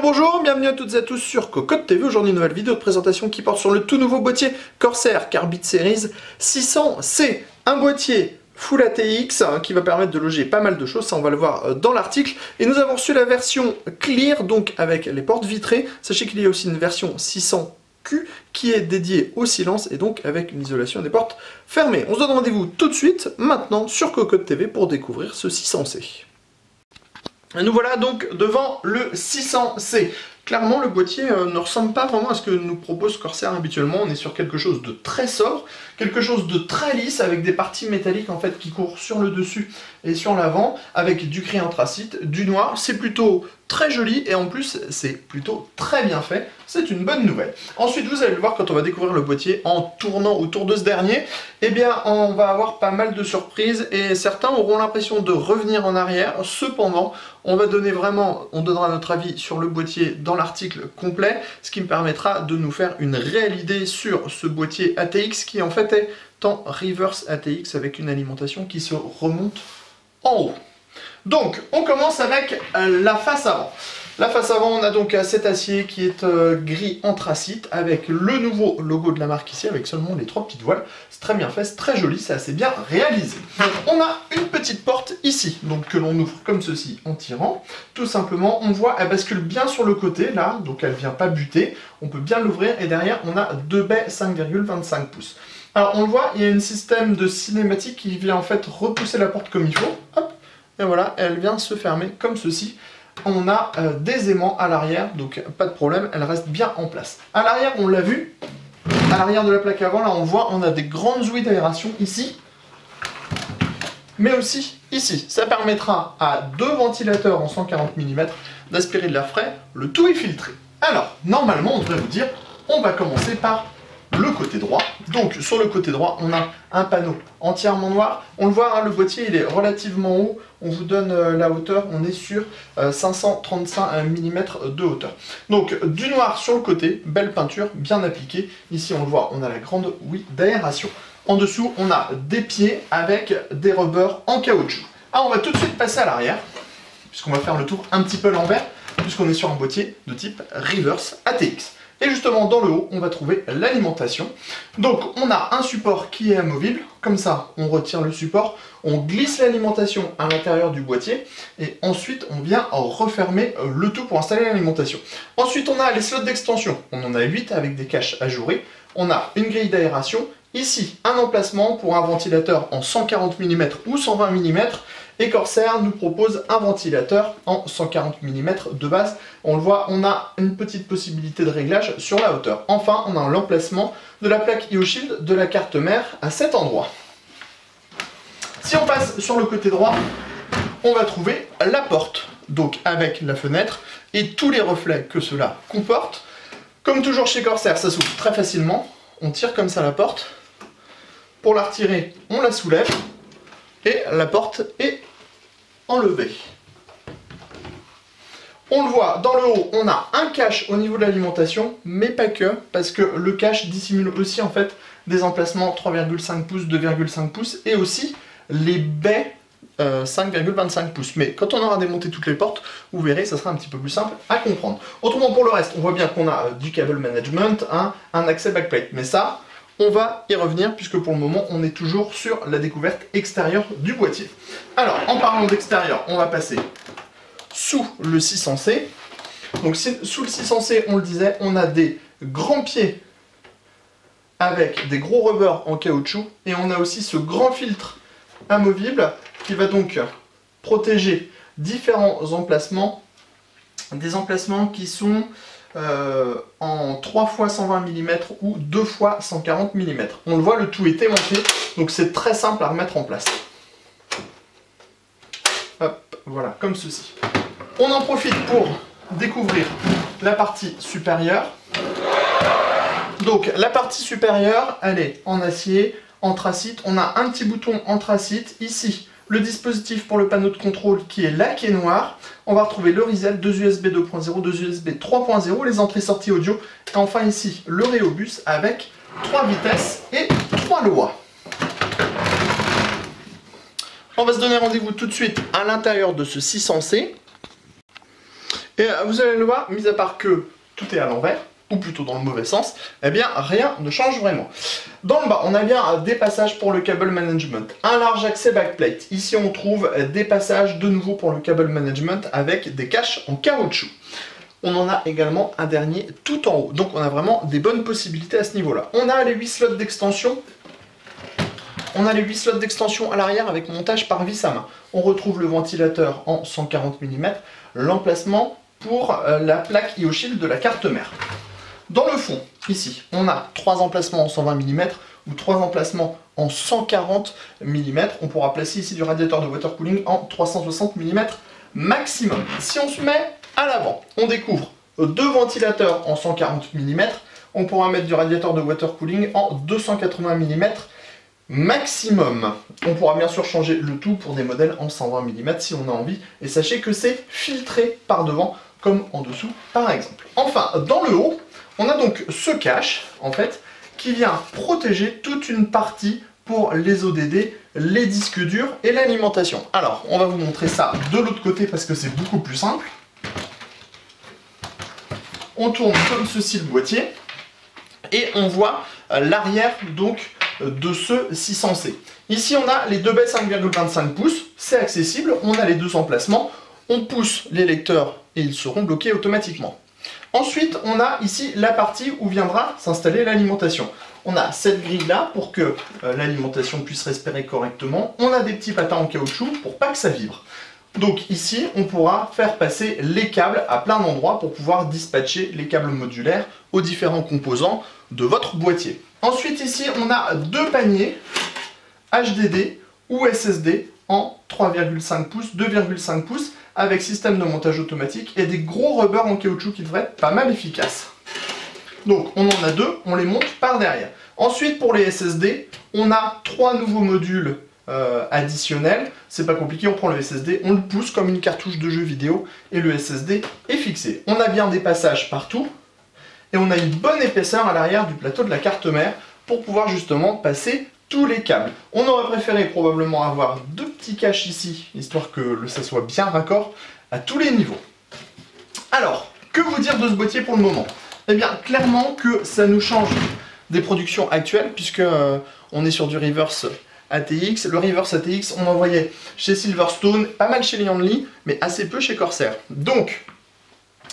Bonjour, bienvenue à toutes et à tous sur Cocotte TV. Aujourd'hui, une nouvelle vidéo de présentation qui porte sur le tout nouveau boîtier Corsair Carbide Series 600C. Un boîtier Full ATX qui va permettre de loger pas mal de choses, ça on va le voir dans l'article. Et nous avons reçu la version Clear, donc avec les portes vitrées. Sachez qu'il y a aussi une version 600Q qui est dédiée au silence et donc avec une isolation des portes fermées. On se donne rendez-vous tout de suite, maintenant, sur Cocotte TV pour découvrir ce 600C. Et nous voilà donc devant le 600C. Clairement, le boîtier ne ressemble pas vraiment à ce que nous propose Corsair habituellement. On est sur quelque chose de très sobre, quelque chose de très lisse, avec des parties métalliques en fait qui courent sur le dessus et sur l'avant, avec du gris anthracite, du noir. C'est plutôt très joli et en plus c'est plutôt très bien fait. C'est une bonne nouvelle. Ensuite, vous allez le voir quand on va découvrir le boîtier en tournant autour de ce dernier. Eh bien, on va avoir pas mal de surprises et certains auront l'impression de revenir en arrière. Cependant, on donnera notre avis sur le boîtier dans l'article complet, ce qui me permettra de nous faire une réelle idée sur ce boîtier ATX qui en fait est en reverse ATX avec une alimentation qui se remonte en haut. Donc, on commence avec la face avant. La face avant, on a donc cet acier qui est gris anthracite avec le nouveau logo de la marque ici, avec seulement les 3 petites voiles. C'est très bien fait, c'est très joli, c'est assez bien réalisé. Donc, on a une petite porte ici, donc que l'on ouvre comme ceci en tirant. Tout simplement, on voit, elle bascule bien sur le côté, là, donc elle ne vient pas buter. On peut bien l'ouvrir et derrière, on a 2 baies 5,25 pouces. Alors, on le voit, il y a un système de cinématique qui vient en fait repousser la porte comme il faut. Hop, et voilà, elle vient se fermer comme ceci. On a des aimants à l'arrière, donc pas de problème, elle reste bien en place. À l'arrière, on l'a vu, à l'arrière de la plaque avant, là on voit, on a des grandes ouïes d'aération ici, mais aussi ici. Ça permettra à 2 ventilateurs en 140 mm d'aspirer de l'air frais, le tout est filtré. Alors, normalement, on devrait vous dire, on va commencer par le côté droit. Donc sur le côté droit, on a un panneau entièrement noir. On le voit, hein, le boîtier il est relativement haut. On vous donne la hauteur, on est sur 535 mm de hauteur. Donc du noir sur le côté, belle peinture, bien appliquée. Ici on le voit, on a la grande ouïe d'aération. En dessous, on a des pieds avec des rubbers en caoutchouc. Ah, on va tout de suite passer à l'arrière, puisqu'on va faire le tour un petit peu l'envers, puisqu'on est sur un boîtier de type reverse ATX. Et justement, dans le haut, on va trouver l'alimentation. Donc, on a un support qui est amovible. Comme ça, on retire le support, on glisse l'alimentation à l'intérieur du boîtier. Et ensuite, on vient refermer le tout pour installer l'alimentation. Ensuite, on a les slots d'extension. On en a 8 avec des caches ajourées. On a une grille d'aération. Ici, un emplacement pour un ventilateur en 140 mm ou 120 mm. Et Corsair nous propose un ventilateur en 140 mm de base. On le voit, on a une petite possibilité de réglage sur la hauteur. Enfin, on a l'emplacement de la plaque IO-Shield de la carte mère à cet endroit. Si on passe sur le côté droit, on va trouver la porte, donc avec la fenêtre et tous les reflets que cela comporte. Comme toujours chez Corsair, ça s'ouvre très facilement. On tire comme ça la porte. Pour la retirer, on la soulève et la porte est enlevée. On le voit, dans le haut, on a un cache au niveau de l'alimentation, mais pas que, parce que le cache dissimule aussi en fait des emplacements 3,5 pouces, 2,5 pouces, et aussi les baies 5,25 pouces. Mais quand on aura démonté toutes les portes, vous verrez, ça sera un petit peu plus simple à comprendre. Autrement, pour le reste, on voit bien qu'on a du cable management, un accès backplate, mais ça, on va y revenir puisque pour le moment on est toujours sur la découverte extérieure du boîtier. Alors en parlant d'extérieur, on va passer sous le 600C. Donc sous le 600C, on le disait, on a des grands pieds avec des gros rubbers en caoutchouc et on a aussi ce grand filtre amovible qui va donc protéger différents emplacements, des emplacements qui sont en 3 x 120 mm ou 2 x 140 mm. On le voit, le tout est aimanté, donc c'est très simple à remettre en place. Hop, voilà, comme ceci. On en profite pour découvrir la partie supérieure. Donc la partie supérieure, elle est en acier, anthracite. On a un petit bouton anthracite ici. le dispositif pour le panneau de contrôle qui est laqué noir. On va retrouver le reset, 2 USB 2.0, 2 USB 3.0, les entrées-sorties audio. Et enfin ici, le Rhéobus avec 3 vitesses et 3 lois. On va se donner rendez-vous tout de suite à l'intérieur de ce 600C. Et vous allez le voir, mis à part que tout est à l'envers, ou plutôt dans le mauvais sens, eh bien rien ne change vraiment. Dans le bas, on a bien des passages pour le cable management, un large accès backplate. Ici, on trouve des passages de nouveau pour le cable management avec des caches en caoutchouc. On en a également un dernier tout en haut, donc on a vraiment des bonnes possibilités à ce niveau-là. On a les 8 slots d'extension. On a les 8 slots d'extension à l'arrière avec montage par vis à main. On retrouve le ventilateur en 140 mm, l'emplacement pour la plaque IO-Shield de la carte mère. Dans le fond, ici, on a 3 emplacements en 120 mm ou 3 emplacements en 140 mm. On pourra placer ici du radiateur de water cooling en 360 mm maximum. Si on se met à l'avant, on découvre 2 ventilateurs en 140 mm. On pourra mettre du radiateur de water cooling en 280 mm maximum. On pourra bien sûr changer le tout pour des modèles en 120 mm si on a envie. Et sachez que c'est filtré par devant, comme en dessous par exemple. Enfin, dans le haut, on a donc ce cache, en fait, qui vient protéger toute une partie pour les ODD, les disques durs et l'alimentation. Alors, on va vous montrer ça de l'autre côté parce que c'est beaucoup plus simple. On tourne comme ceci le boîtier et on voit l'arrière donc de ce 600C. Ici, on a les deux baies 5,25 pouces, c'est accessible, on a les 2 emplacements, on pousse les lecteurs et ils seront bloqués automatiquement. Ensuite, on a ici la partie où viendra s'installer l'alimentation. On a cette grille-là pour que l'alimentation puisse respirer correctement. On a des petits patins en caoutchouc pour pas que ça vibre. Donc ici, on pourra faire passer les câbles à plein d'endroits pour pouvoir dispatcher les câbles modulaires aux différents composants de votre boîtier. Ensuite, ici, on a 2 paniers HDD ou SSD en 3,5 pouces, 2,5 pouces, avec système de montage automatique et des gros rubbers en caoutchouc qui devraient être pas mal efficaces. Donc on en a 2, on les monte par derrière. Ensuite pour les SSD, on a 3 nouveaux modules additionnels. C'est pas compliqué, on prend le SSD, on le pousse comme une cartouche de jeu vidéo et le SSD est fixé. On a bien des passages partout et on a une bonne épaisseur à l'arrière du plateau de la carte mère pour pouvoir justement passer tous les câbles. On aurait préféré probablement avoir 2 petits caches ici, histoire que ça soit bien raccord à tous les niveaux. Alors, que vous dire de ce boîtier pour le moment? Eh bien, clairement que ça nous change des productions actuelles, puisque on est sur du reverse ATX. Le reverse ATX, on en voyait chez Silverstone, pas mal chez Liandli, mais assez peu chez Corsair. Donc,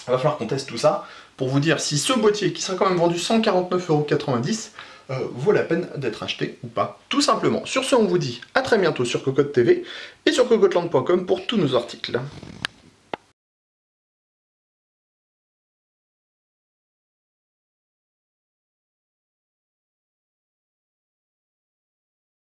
il va falloir qu'on teste tout ça pour vous dire si ce boîtier, qui sera quand même vendu 149,90 €, vaut la peine d'être acheté ou pas, tout simplement. Sur ce, on vous dit à très bientôt sur Cocotte TV et sur cocotland.com pour tous nos articles.